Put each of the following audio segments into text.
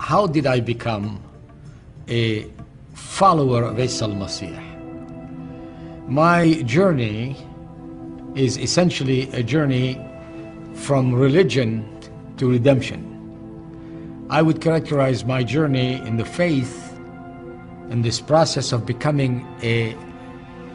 how did I become a follower of Isa al-Masih? My journey is essentially a journey from religion to redemption. I would characterize my journey in the faith, in this process of becoming a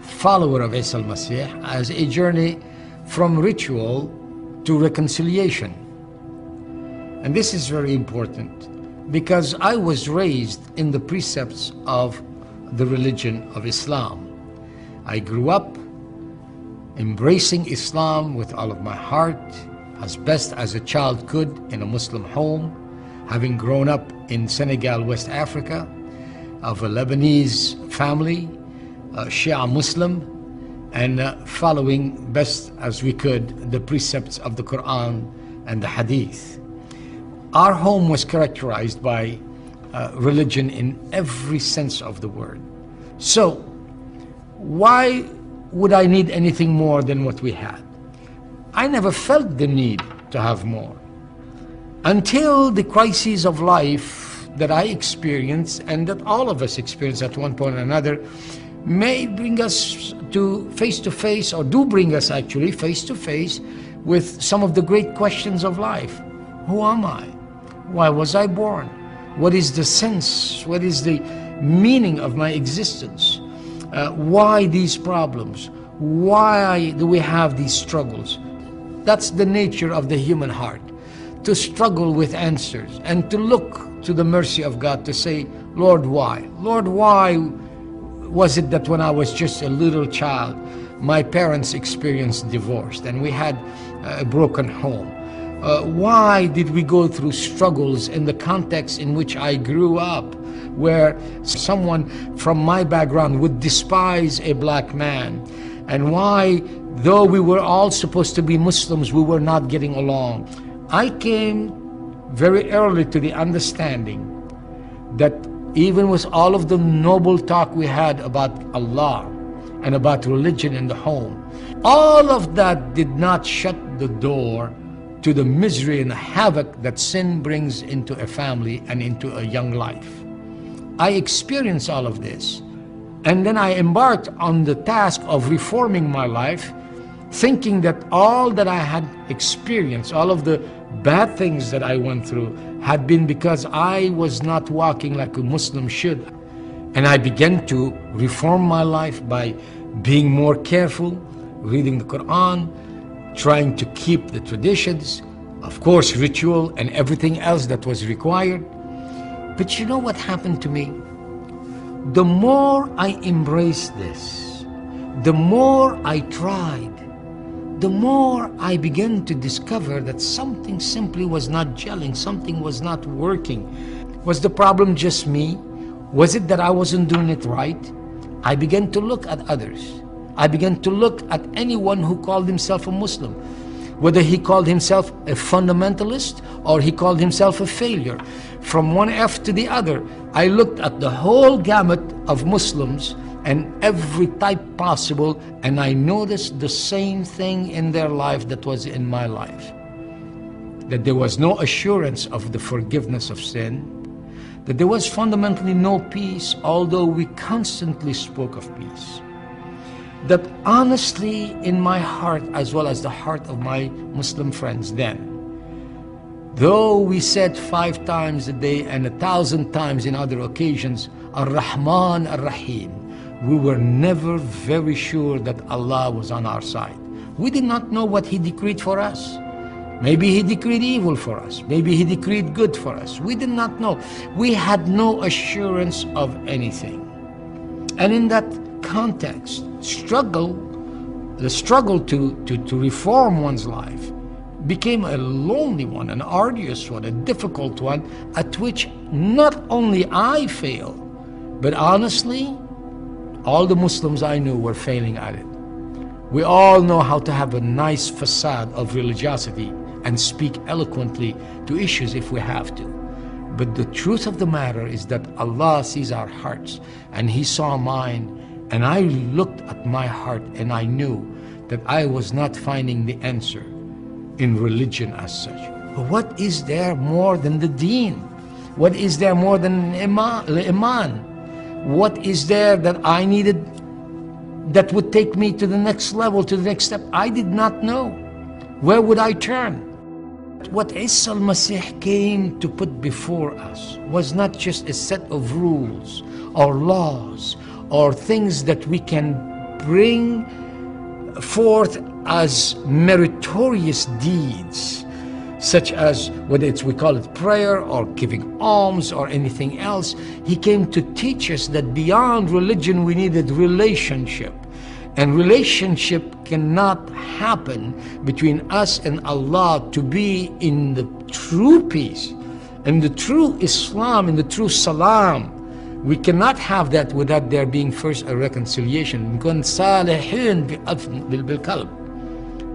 follower of Isa al-Masih, as a journey from ritual to reconciliation. And this is very important because I was raised in the precepts of the religion of Islam. I grew up embracing Islam with all of my heart, as best as a child could in a Muslim home, having grown up in Senegal, West Africa, of a Lebanese family, Shia Muslim, and following best as we could the precepts of the Quran and the Hadith. Our home was characterized by religion in every sense of the word. So, why would I need anything more than what we had? I never felt the need to have more until the crises of life that I experienced and that all of us experience at one point or another may bring us to face, or do bring us actually face to face with some of the great questions of life. Who am I? Why was I born? What is the sense? What is the meaning of my existence? Why these problems? Why do we have these struggles? That's the nature of the human heart, to struggle with answers and to look to the mercy of God to say, Lord, why? Lord, why was it that when I was just a little child, my parents experienced divorce and we had a broken home? Why did we go through struggles in the context in which I grew up, where someone from my background would despise a black man? And why, though we were all supposed to be Muslims, we were not getting along? I came very early to the understanding that even with all of the noble talk we had about Allah and about religion in the home, all of that did not shut the door to the misery and havoc that sin brings into a family and into a young life. I experienced all of this, and then I embarked on the task of reforming my life, thinking that all that I had experienced, all of the bad things that I went through, had been because I was not walking like a Muslim should. And I began to reform my life by being more careful, reading the Quran, trying to keep the traditions, of course ritual and everything else that was required. But you know what happened to me? The more I embraced this, the more I tried, the more I began to discover that something simply was not gelling, something was not working. Was the problem just me? Was it that I wasn't doing it right? I began to look at others. I began to look at anyone who called himself a Muslim, whether he called himself a fundamentalist or he called himself a failure. From one F to the other, I looked at the whole gamut of Muslims and every type possible, and I noticed the same thing in their life that was in my life. That there was no assurance of the forgiveness of sin, that there was fundamentally no peace, although we constantly spoke of peace. That honestly, in my heart, as well as the heart of my Muslim friends then, though we said 5 times a day and 1,000 times in other occasions, Ar-Rahman Ar-Rahim, we were never very sure that Allah was on our side. We did not know what He decreed for us. Maybe He decreed evil for us. Maybe He decreed good for us. We did not know. We had no assurance of anything. And in that context, the struggle to reform one's life became a lonely one, an arduous one, a difficult one, at which not only I failed, but honestly, all the Muslims I knew were failing at it. We all know how to have a nice facade of religiosity and speak eloquently to issues if we have to. But the truth of the matter is that Allah sees our hearts, and He saw mine, and I looked at my heart and I knew that I was not finding the answer in religion as such. But what is there more than the deen? What is there more than iman? What is there that I needed that would take me to the next level, to the next step? I did not know. Where would I turn? What Isa al-Masih came to put before us was not just a set of rules or laws or things that we can bring forth as meritorious deeds, such as whether we call it prayer or giving alms or anything else. He came to teach us that beyond religion we needed relationship. And relationship cannot happen between us and Allah to be in the true peace, in the true Islam, in the true Salam. We cannot have that without there being first a reconciliation.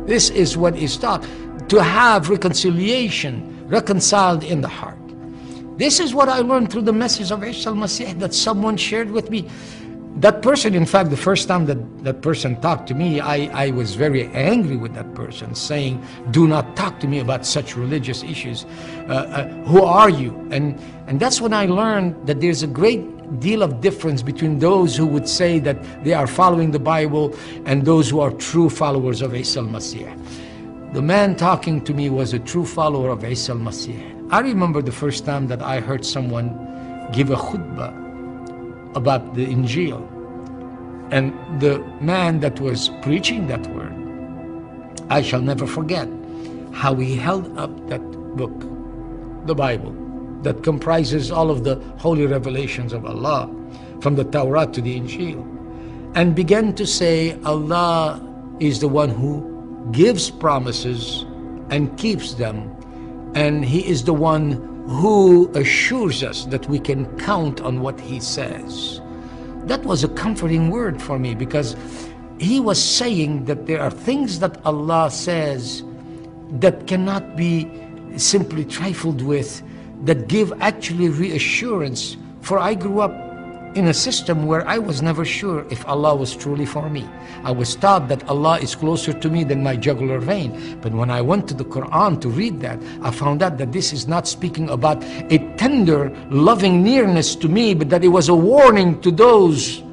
This is what is taught, to have reconciliation, reconciled in the heart. This is what I learned through the message of Isa al-Masih that someone shared with me. That person, in fact, the first time that person talked to me, I was very angry with that person, saying, do not talk to me about such religious issues. Who are you? And that's when I learned that there's a great deal of difference between those who would say that they are following the Bible and those who are true followers of Isa al-Masih. The man talking to me was a true follower of Isa al-Masih. I remember the first time that I heard someone give a khutbah about the Injil, and the man that was preaching that word, I shall never forget how he held up that book, the Bible, that comprises all of the holy revelations of Allah, from the Torah to the Injil, and began to say Allah is the one who gives promises and keeps them, and He is the one who assures us that we can count on what He says. That was a comforting word for me, because he was saying that there are things that Allah says that cannot be simply trifled with, that give actually reassurance. For I grew up in a system where I was never sure if Allah was truly for me. I was taught that Allah is closer to me than my jugular vein. But when I went to the Quran to read that, I found out that this is not speaking about a tender, loving nearness to me, but that it was a warning to those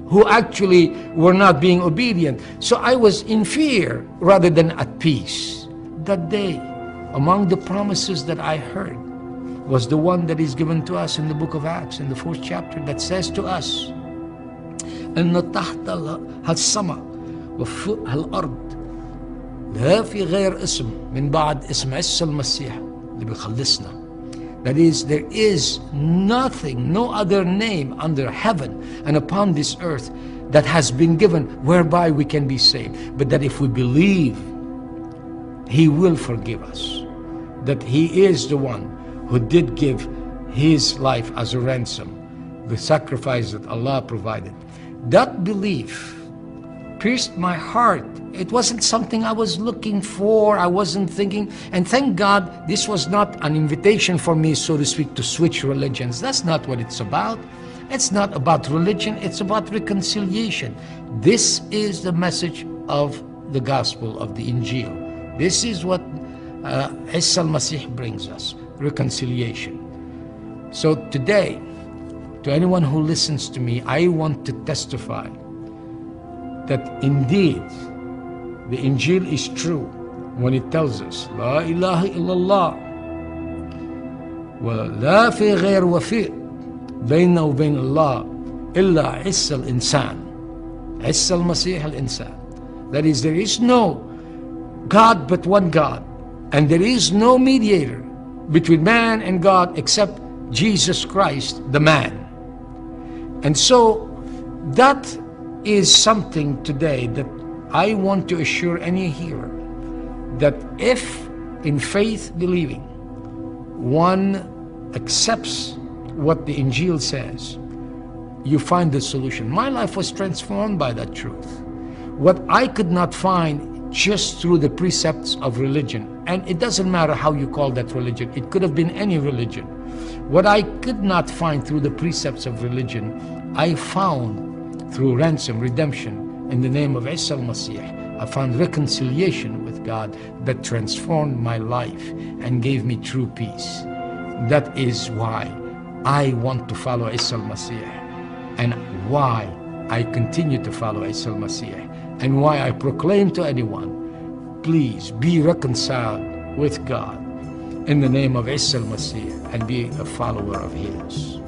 who actually were not being obedient. So I was in fear rather than at peace. That day, among the promises that I heard, was the one that is given to us in the book of Acts, in the 4th chapter, that says to us, إن تحت هالسماء وفوق هالأرض لا في غير اسم من بعد اسم عيسى المسيح اللي بيخلصنا. That is, there is nothing, no other name under heaven and upon this earth that has been given whereby we can be saved. But that if we believe, He will forgive us. That He is the one who did give His life as a ransom, the sacrifice that Allah provided. That belief pierced my heart. It wasn't something I was looking for, I wasn't thinking, and thank God this was not an invitation for me, so to speak, to switch religions. That's not what it's about. It's not about religion, it's about reconciliation. This is the message of the gospel of the Injil. This is what Isa al-Masih brings us. Reconciliation. So today, to anyone who listens to me, I want to testify that indeed the Injil is true when it tells us La ilaha illallah wa la fi ghayr wafi' bayna wa bayn Allah illa Isa al-insan, Isa al-Masih al-insan. That is, there is no God but one God, and there is no mediator between man and God except Jesus Christ, the man. And so that is something today that I want to assure any hearer, that if in faith believing one accepts what the Injil says, you find the solution. My life was transformed by that truth. What I could not find just through the precepts of religion, and it doesn't matter how you call that religion, it could have been any religion. What I could not find through the precepts of religion, I found through ransom, redemption, in the name of Isa al-Masih. I found reconciliation with God that transformed my life and gave me true peace. That is why I want to follow Isa al-Masih, and why I continue to follow Isa al-Masih, and why I proclaim to anyone, please be reconciled with God in the name of Isa al-Masih and be a follower of His.